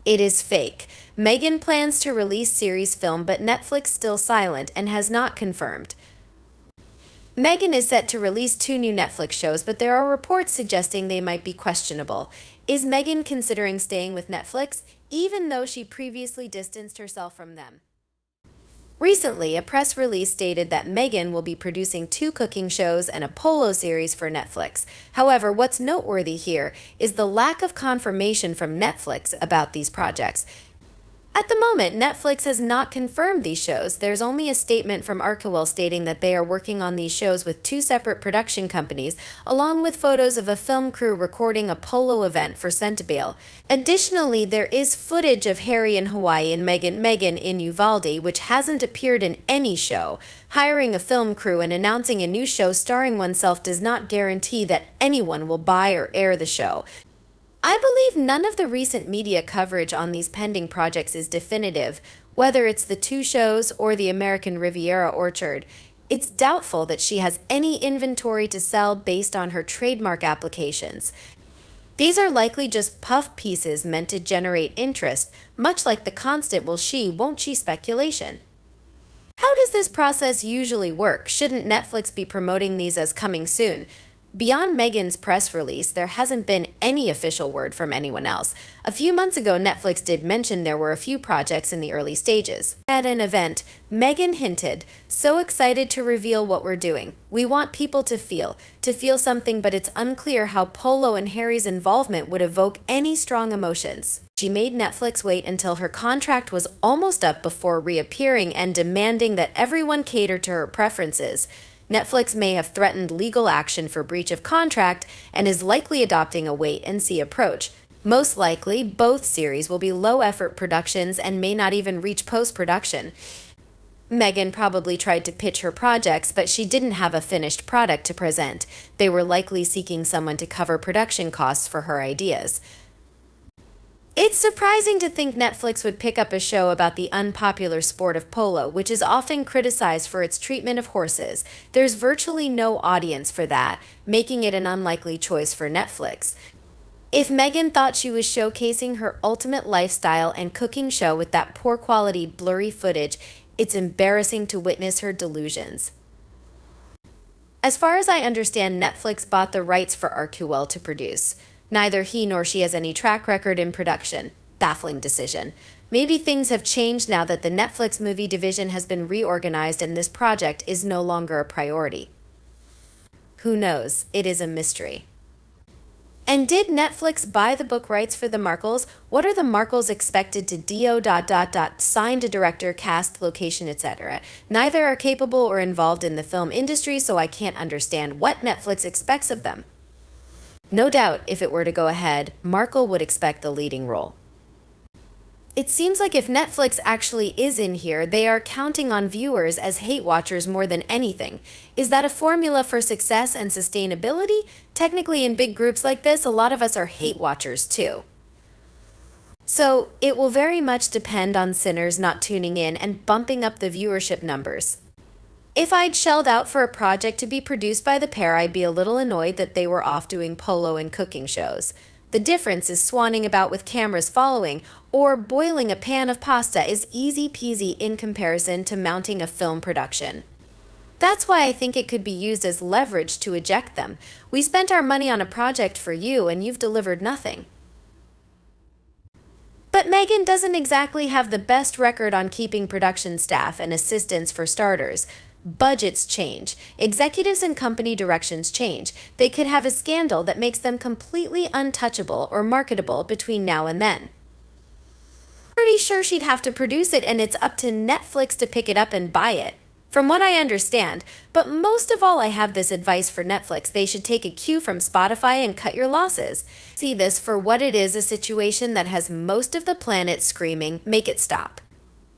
It is fake. Meghan plans to release series film, but Netflix still silent and has not confirmed. Meghan is set to release 2 new Netflix shows, but there are reports suggesting they might be questionable. Is Meghan considering staying with Netflix, even though she previously distanced herself from them? Recently, a press release stated that Meghan will be producing 2 cooking shows and a polo series for Netflix. However, what's noteworthy here is the lack of confirmation from Netflix about these projects. At the moment, Netflix has not confirmed these shows. There's only a statement from Archewell stating that they are working on these shows with 2 separate production companies, along with photos of a film crew recording a polo event for Centibale. Additionally, there is footage of Harry in Hawaii and Meghan in Uvalde, which hasn't appeared in any show. Hiring a film crew and announcing a new show starring oneself does not guarantee that anyone will buy or air the show. I believe none of the recent media coverage on these pending projects is definitive, whether it's the 2 shows or the American Riviera Orchard. It's doubtful that she has any inventory to sell based on her trademark applications. These are likely just puff pieces meant to generate interest, much like the constant will she, won't she speculation. How does this process usually work? Shouldn't Netflix be promoting these as coming soon? Beyond Meghan's press release, there hasn't been any official word from anyone else. A few months ago, Netflix did mention there were a few projects in the early stages. At an event, Meghan hinted, "So excited to reveal what we're doing. We want people to feel something, but it's unclear how Polo and Harry's involvement would evoke any strong emotions." She made Netflix wait until her contract was almost up before reappearing and demanding that everyone cater to her preferences. Netflix may have threatened legal action for breach of contract and is likely adopting a wait-and-see approach. Most likely, both series will be low-effort productions and may not even reach post-production. Meghan probably tried to pitch her projects, but she didn't have a finished product to present. They were likely seeking someone to cover production costs for her ideas. It's surprising to think Netflix would pick up a show about the unpopular sport of polo, which is often criticized for its treatment of horses. There's virtually no audience for that, making it an unlikely choice for Netflix. If Meghan thought she was showcasing her ultimate lifestyle and cooking show with that poor quality, blurry footage, it's embarrassing to witness her delusions. As far as I understand, Netflix bought the rights for Archewell to produce. Neither he nor she has any track record in production. Baffling decision. Maybe things have changed now that the Netflix movie division has been reorganized and this project is no longer a priority. Who knows? It is a mystery. And did Netflix buy the book rights for the Markles? What are the Markles expected to do? Signed to director, cast, location, etc. Neither are capable or involved in the film industry, so I can't understand what Netflix expects of them. No doubt, if it were to go ahead, Markle would expect the leading role. It seems like if Netflix actually is in here, they are counting on viewers as hate watchers more than anything. Is that a formula for success and sustainability? Technically, in big groups like this, a lot of us are hate watchers too. So, it will very much depend on sinners not tuning in and bumping up the viewership numbers. If I'd shelled out for a project to be produced by the pair, I'd be a little annoyed that they were off doing polo and cooking shows. The difference is swanning about with cameras following, or boiling a pan of pasta is easy peasy in comparison to mounting a film production. That's why I think it could be used as leverage to eject them. We spent our money on a project for you and you've delivered nothing. But Meghan doesn't exactly have the best record on keeping production staff and assistants for starters. Budgets change. Executives and company directions change. They could have a scandal that makes them completely untouchable or marketable between now and then. Pretty sure she'd have to produce it and it's up to Netflix to pick it up and buy it. From what I understand, but most of all I have this advice for Netflix: they should take a cue from Spotify and cut your losses. See this for what it is, a situation that has most of the planet screaming, make it stop.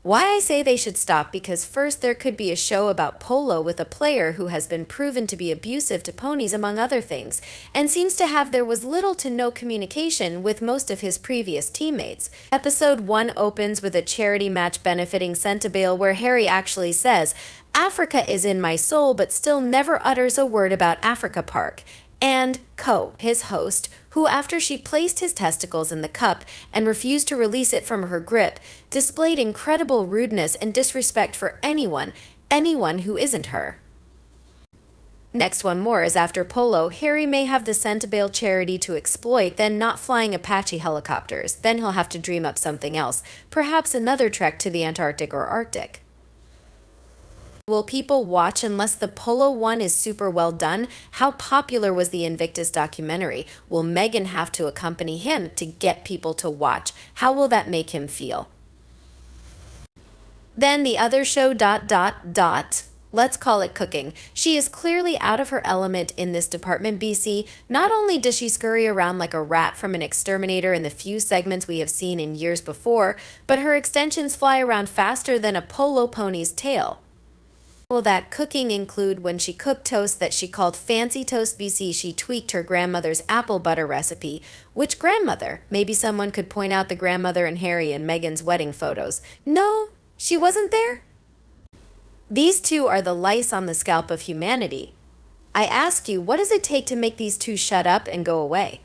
Why I say they should stop, because first there could be a show about polo with a player who has been proven to be abusive to ponies among other things, and seems to have there was little to no communication with most of his previous teammates. Episode 1 opens with a charity match benefiting Centibale where Harry actually says, "Africa is in my soul," but still never utters a word about Africa Park. and Co, his host, who after she placed his testicles in the cup and refused to release it from her grip, displayed incredible rudeness and disrespect for anyone who isn't her. Next one more is after Polo, Harry may have the scent to bail charity to exploit, then not flying Apache helicopters. Then he'll have to dream up something else, perhaps another trek to the Antarctic or Arctic. Will people watch unless the Polo one is super well done? How popular was the Invictus documentary? Will Meghan have to accompany him to get people to watch? How will that make him feel? Then the other show ... Let's call it cooking. She is clearly out of her element in this department, BC. Not only does she scurry around like a rat from an exterminator in the few segments we have seen in years before, but her extensions fly around faster than a polo pony's tail. Will that cooking include when she cooked toast that she called Fancy Toast BC? She tweaked her grandmother's apple butter recipe. Which grandmother? Maybe someone could point out the grandmother in Harry and Meghan's wedding photos. No, she wasn't there? These two are the lice on the scalp of humanity. I ask you, what does it take to make these two shut up and go away?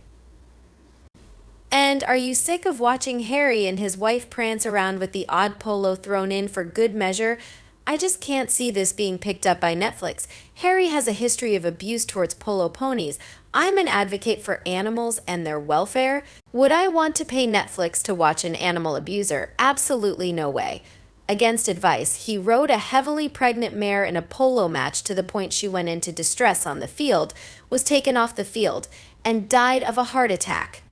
And are you sick of watching Harry and his wife prance around with the odd polo thrown in for good measure? I just can't see this being picked up by Netflix. Harry has a history of abuse towards polo ponies. I'm an advocate for animals and their welfare. Would I want to pay Netflix to watch an animal abuser? Absolutely no way. Against advice, he rode a heavily pregnant mare in a polo match to the point she went into distress on the field, was taken off the field, and died of a heart attack.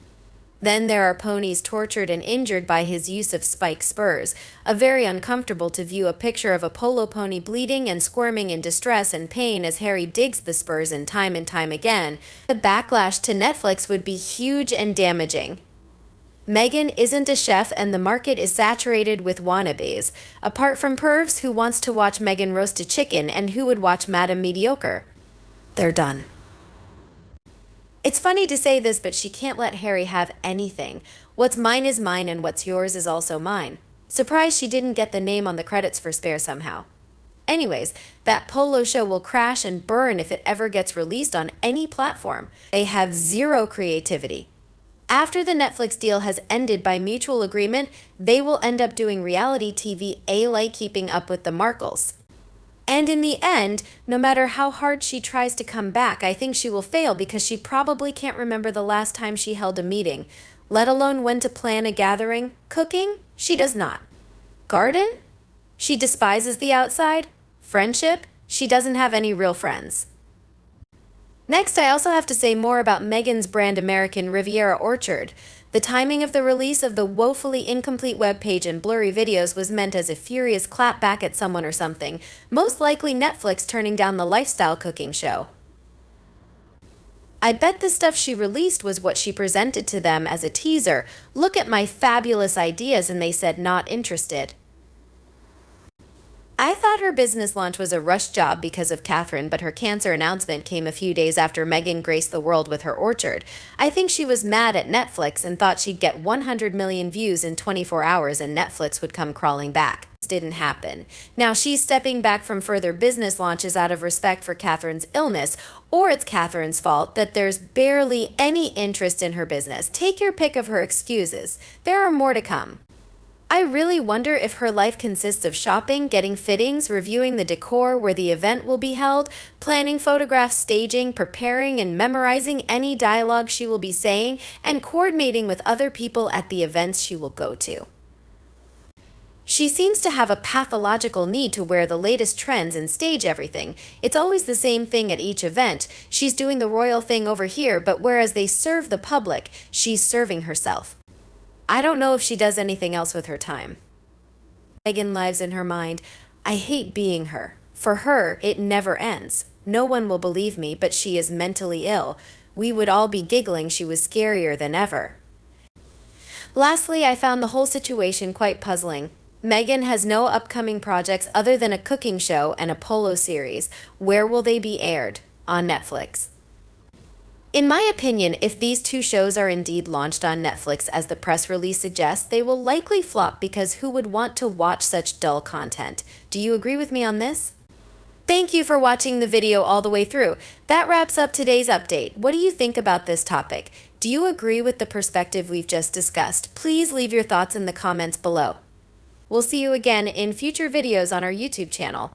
Then there are ponies tortured and injured by his use of spike spurs. Very uncomfortable to view a picture of a polo pony bleeding and squirming in distress and pain as Harry digs the spurs in time and time again. The backlash to Netflix would be huge and damaging. Meghan isn't a chef and the market is saturated with wannabes. Apart from pervs who wants to watch Meghan roast a chicken and who would watch Madame Mediocre. They're done. It's funny to say this, but she can't let Harry have anything. What's mine is mine and what's yours is also mine. Surprised she didn't get the name on the credits for Spare somehow. Anyways, that polo show will crash and burn if it ever gets released on any platform. They have zero creativity. After the Netflix deal has ended by mutual agreement, they will end up doing reality TV like Keeping Up with the Markles. And in the end, no matter how hard she tries to come back, I think she will fail because she probably can't remember the last time she held a meeting, let alone when to plan a gathering. Cooking? She does not. Garden? She despises the outside. Friendship? She doesn't have any real friends. Next, I also have to say more about Meghan's brand American Riviera Orchard. The timing of the release of the woefully incomplete webpage and blurry videos was meant as a furious clap back at someone or something, most likely Netflix turning down the lifestyle cooking show. I bet the stuff she released was what she presented to them as a teaser. Look at my fabulous ideas, and they said not interested. I thought her business launch was a rush job because of Catherine, but her cancer announcement came a few days after Meghan graced the world with her orchard. I think she was mad at Netflix and thought she'd get 100 million views in 24 hours and Netflix would come crawling back. This didn't happen. Now she's stepping back from further business launches out of respect for Catherine's illness, or it's Catherine's fault that there's barely any interest in her business. Take your pick of her excuses. There are more to come. I really wonder if her life consists of shopping, getting fittings, reviewing the decor where the event will be held, planning photographs, staging, preparing and memorizing any dialogue she will be saying, and coordinating with other people at the events she will go to. She seems to have a pathological need to wear the latest trends and stage everything. It's always the same thing at each event. She's doing the royal thing over here, but whereas they serve the public, she's serving herself. I don't know if she does anything else with her time. Meghan lives in her mind. I hate being her. For her, it never ends. No one will believe me, but she is mentally ill. We would all be giggling she was scarier than ever. Lastly, I found the whole situation quite puzzling. Meghan has no upcoming projects other than a cooking show and a polo series. Where will they be aired? On Netflix. In my opinion, if these two shows are indeed launched on Netflix as the press release suggests, they will likely flop because who would want to watch such dull content? Do you agree with me on this? Thank you for watching the video all the way through. That wraps up today's update. What do you think about this topic? Do you agree with the perspective we've just discussed? Please leave your thoughts in the comments below. We'll see you again in future videos on our YouTube channel.